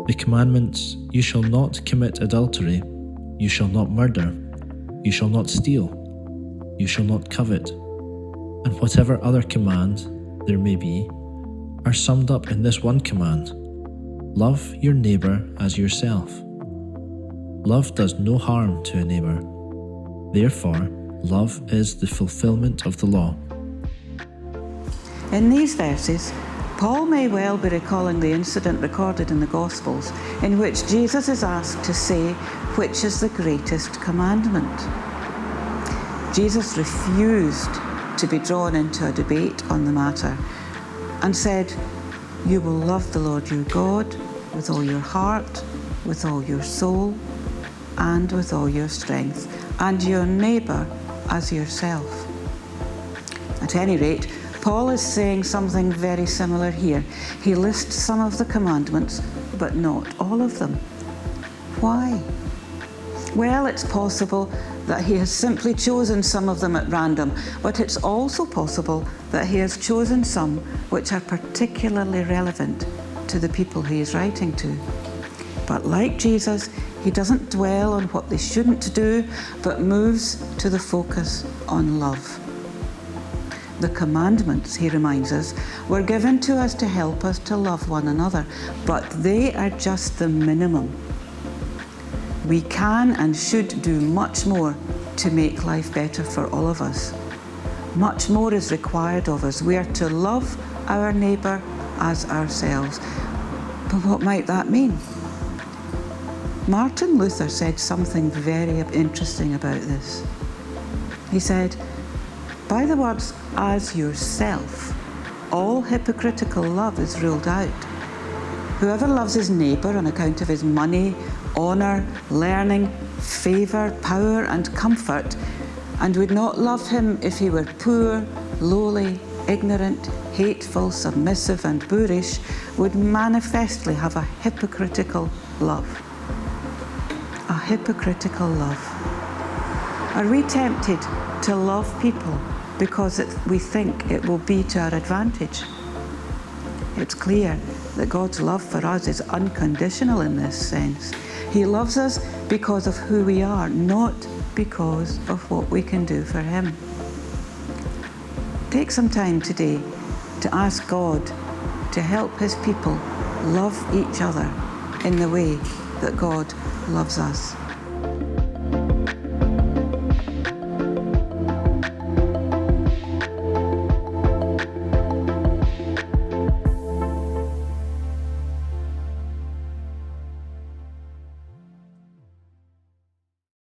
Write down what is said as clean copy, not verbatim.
The commandments, you shall not commit adultery, you shall not murder, you shall not steal, you shall not covet, and whatever other command there may be, are summed up in this one command: love your neighbour as yourself. Love does no harm to a neighbour. Therefore, love is the fulfilment of the law. In these verses, Paul may well be recalling the incident recorded in the Gospels in which Jesus is asked to say which is the greatest commandment. Jesus refused to be drawn into a debate on the matter and said, "You will love the Lord your God with all your heart, with all your soul, and with all your strength, and your neighbour as yourself." At any rate, Paul is saying something very similar here. He lists some of the commandments, but not all of them. Why? Well, it's possible that he has simply chosen some of them at random, but it's also possible that he has chosen some which are particularly relevant to the people he is writing to. But like Jesus, he doesn't dwell on what they shouldn't do, but moves to the focus on love. The commandments, he reminds us, were given to us to help us to love one another, but they are just the minimum. We can and should do much more to make life better for all of us. Much more is required of us. We are to love our neighbour as ourselves. But what might that mean? Martin Luther said something very interesting about this. He said, "By the words, as yourself, all hypocritical love is ruled out. Whoever loves his neighbour on account of his money, honour, learning, favour, power and comfort, and would not love him if he were poor, lowly, ignorant, hateful, submissive and boorish, would manifestly have a hypocritical love." A hypocritical love. Are we tempted to love people because we think it will be to our advantage? It's clear that God's love for us is unconditional in this sense. He loves us because of who we are, not because of what we can do for him. Take some time today to ask God to help his people love each other in the way that God loves us.